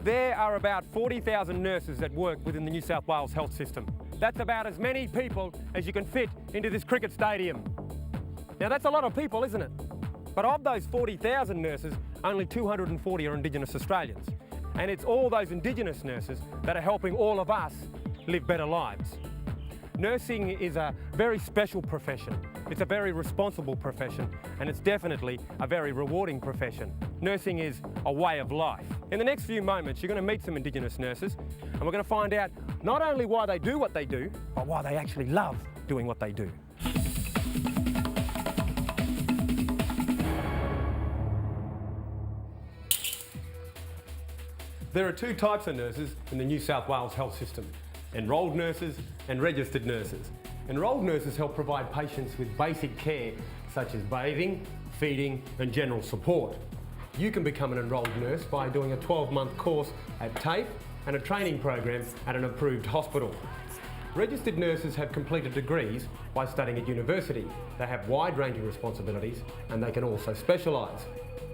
There are about 40,000 nurses that work within the New South Wales health system. That's about as many people as you can fit into this cricket stadium. Now that's a lot of people, isn't it? But of those 40,000 nurses, only 240 are Indigenous Australians. And it's all those Indigenous nurses that are helping all of us live better lives. Nursing is a very special profession. It's a very responsible profession, and it's definitely a very rewarding profession. Nursing is a way of life. In the next few moments, you're going to meet some Indigenous nurses, and we're going to find out not only why they do what they do, but why they actually love doing what they do. There are two types of nurses in the New South Wales health system: enrolled nurses and registered nurses. Enrolled nurses help provide patients with basic care such as bathing, feeding and general support. You can become an enrolled nurse by doing a 12-month course at TAFE and a training program at an approved hospital. Registered nurses have completed degrees by studying at university. They have wide-ranging responsibilities and they can also specialise.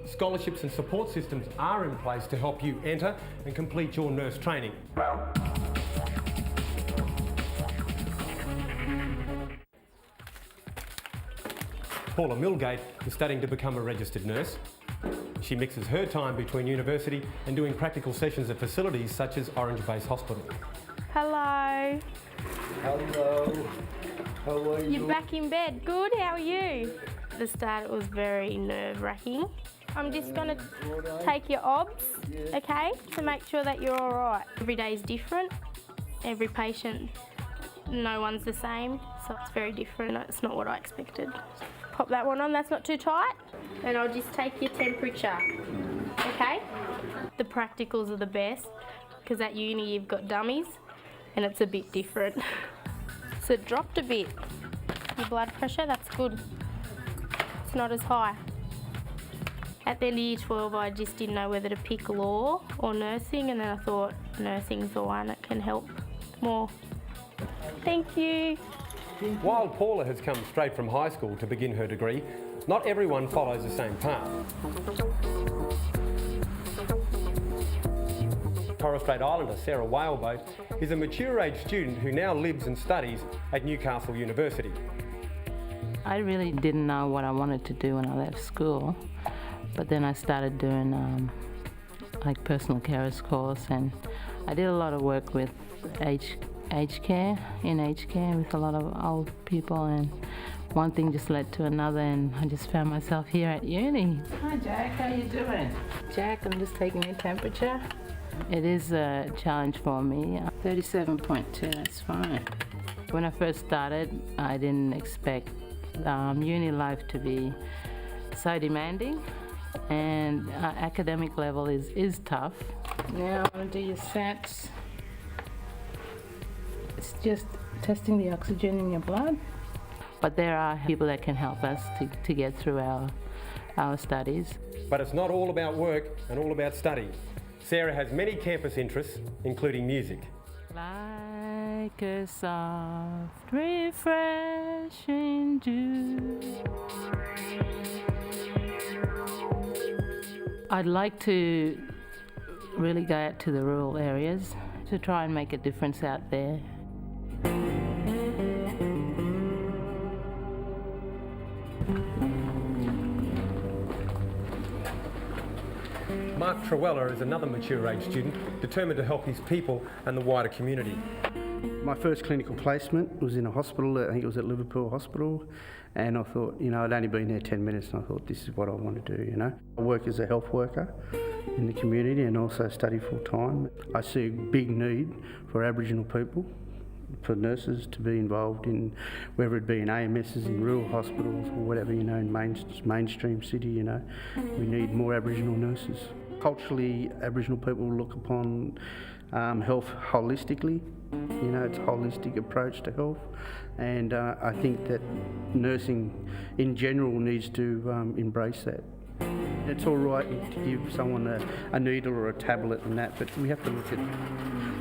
Scholarships and support systems are in place to help you enter and complete your nurse training. Paula Milgate is studying to become a registered nurse. She mixes her time between university and doing practical sessions at facilities such as Orange Base Hospital. Hello. Hello. How are you? You're back in bed. Good, how are you? At the start it was very nerve-wracking. I'm just going to take your obs, okay, to make sure that you're all right. Every day is different. Every patient, no one's the same, so it's very different. It's not what I expected. Pop that one on, that's not too tight. And I'll just take your temperature, okay? The practicals are the best, because at uni you've got dummies, and it's a bit different. So it dropped a bit. Your blood pressure, that's good. It's not as high. At the end of year 12, I just didn't know whether to pick law or nursing, and then I thought nursing's the one that can help more. Thank you. While Paula has come straight from high school to begin her degree, not everyone follows the same path. Torres Strait Islander Sarah Whaleboat is a mature age student who now lives and studies at Newcastle University. I really didn't know what I wanted to do when I left school, but then I started doing like personal carers course, and I did a lot of work with aged care with a lot of old people, and one thing just led to another, and I just found myself here at uni. Hi Jack, how you doing? Jack, I'm just taking your temperature. It is a challenge for me. 37.2, that's fine. When I first started, I didn't expect uni life to be so demanding, and academic level is tough. Now I want to do your SATs. It's just testing the oxygen in your blood. But there are people that can help us to get through our studies. But it's not all about work and all about study. Sarah has many campus interests, including music. Like a soft, refreshing dew. I'd like to really go out to the rural areas to try and make a difference out there. Mark Trewella is another mature age student determined to help his people and the wider community. My first clinical placement was in a hospital, I think it was at Liverpool Hospital, and I thought, I'd only been there 10 minutes, and I thought, this is what I want to do, I work as a health worker in the community and also study full time. I see a big need for Aboriginal people, for nurses to be involved in, whether it be in AMSs, in rural hospitals or whatever, in mainstream city, we need more Aboriginal nurses. Culturally, Aboriginal people look upon health holistically. It's a holistic approach to health, and I think that nursing in general needs to embrace that. It's all right to give someone a needle or a tablet and that, but we have to look at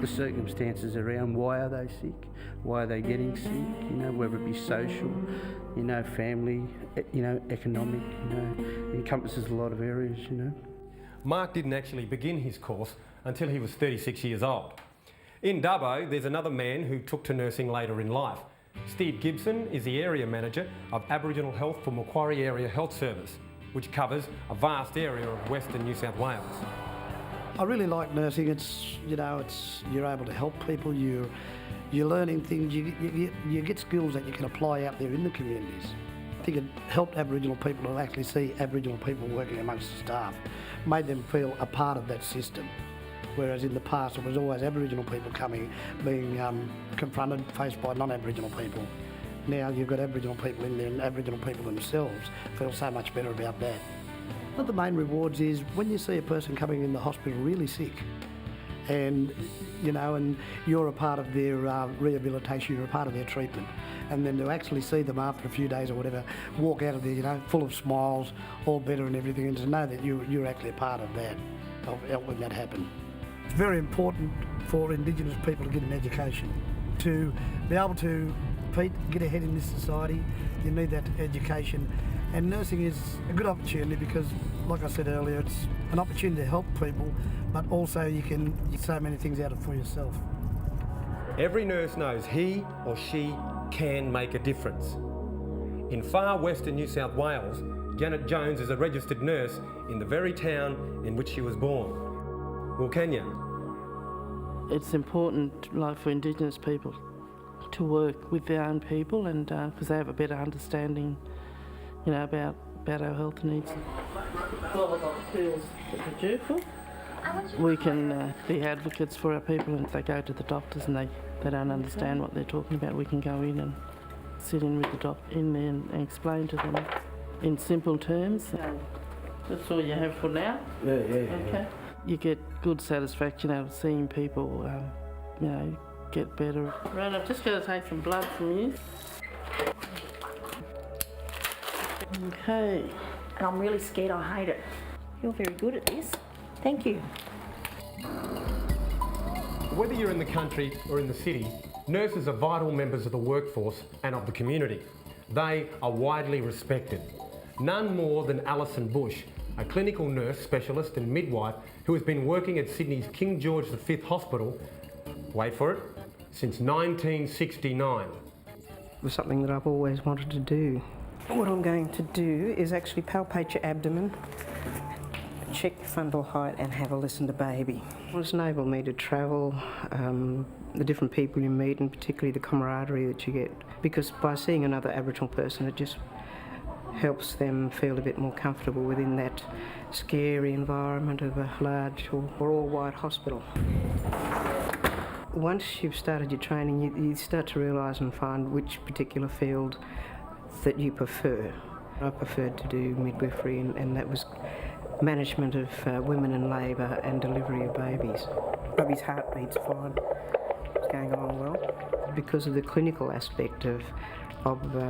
the circumstances around. Why are they sick? Why are they getting sick? You know, whether it be social, you know, family, you know, economic, you know, it encompasses a lot of areas, you know. Mark didn't actually begin his course until he was 36 years old. In Dubbo, there's another man who took to nursing later in life. Steve Gibson is the area manager of Aboriginal Health for Macquarie Area Health Service, which covers a vast area of Western New South Wales. I really like nursing. It's, you know, you're able to help people. You're learning things. You get skills that you can apply out there in the communities. I think it helped Aboriginal people to actually see Aboriginal people working amongst the staff, made them feel a part of that system. Whereas in the past it was always Aboriginal people coming, being confronted, faced by non-Aboriginal people. Now you've got Aboriginal people in there, and Aboriginal people themselves feel so much better about that. One of the main rewards is when you see a person coming in the hospital really sick, and you know, and you're a part of their rehabilitation, you're a part of their treatment, and then to actually see them after a few days or whatever walk out of there, you know, full of smiles, all better and everything, and to know that you're actually a part of that, of helping that happen. It's very important for Indigenous people to get an education, to be able to get ahead in this society. You need that education, and nursing is a good opportunity because, like I said earlier, it's an opportunity to help people, but also you can get so many things out of it for yourself. Every nurse knows he or she can make a difference. In far western New South Wales, Janet Jones is a registered nurse in the very town in which she was born. Wilcannia. It's important, like for Indigenous people, to work with their own people, and because they have a better understanding, you know, about our health needs. We can be advocates for our people, and if they go to the doctors and they don't understand what they're talking about, we can go in and sit in with the doctor in there and explain to them in simple terms. That's all you have for now? Yeah. Okay. You get good satisfaction out of seeing people, you know, get better. Right, I've just got to take some blood from you. Okay. And I'm really scared, I hate it. You're very good at this. Thank you. Whether you're in the country or in the city, nurses are vital members of the workforce and of the community. They are widely respected. None more than Alison Bush, a clinical nurse specialist and midwife who has been working at Sydney's King George V Hospital, wait for it, since 1969. It was something that I've always wanted to do. What I'm going to do is actually palpate your abdomen, check your fundal height and have a listen to baby. It's enabled me to travel, the different people you meet, and particularly the camaraderie that you get, because by seeing another Aboriginal person it just helps them feel a bit more comfortable within that scary environment of a large or all-white hospital. Once you've started your training, you start to realise and find which particular field that you prefer. I preferred to do midwifery, and that was management of women in labour and delivery of babies. Baby's heartbeat's fine, it's going along well. Because of the clinical aspect of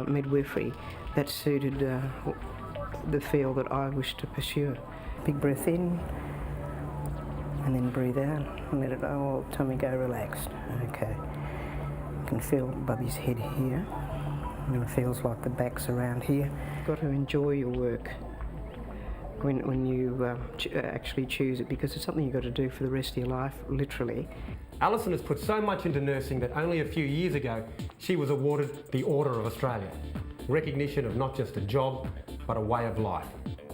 midwifery, that suited the field that I wished to pursue. Big breath in, and then breathe out, and let it all tummy go relaxed. Okay. You can feel Bubby's head here, and it feels like the back's around here. You've got to enjoy your work when you actually choose it, because it's something you've got to do for the rest of your life, literally. Alison has put so much into nursing that only a few years ago she was awarded the Order of Australia, recognition of not just a job but a way of life.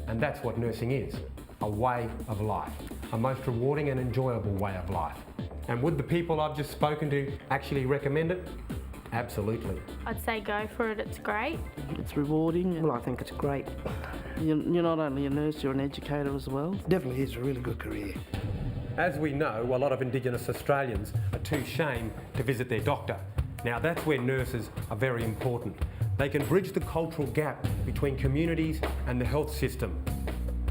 And that's what nursing is, a way of life, a most rewarding and enjoyable way of life. And would the people I've just spoken to actually recommend it? Absolutely. I'd say go for it, it's great. It's rewarding. Well, I think it's great. You're not only a nurse, you're an educator as well. Definitely is a really good career. As we know, a lot of Indigenous Australians are too ashamed to visit their doctor. Now that's where nurses are very important. They can bridge the cultural gap between communities and the health system.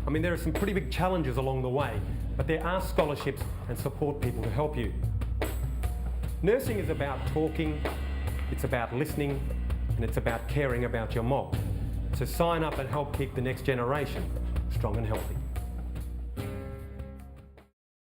I mean, there are some pretty big challenges along the way, but there are scholarships and support people to help you. Nursing is about talking, it's about listening, and it's about caring about your mob. So sign up and help keep the next generation strong and healthy.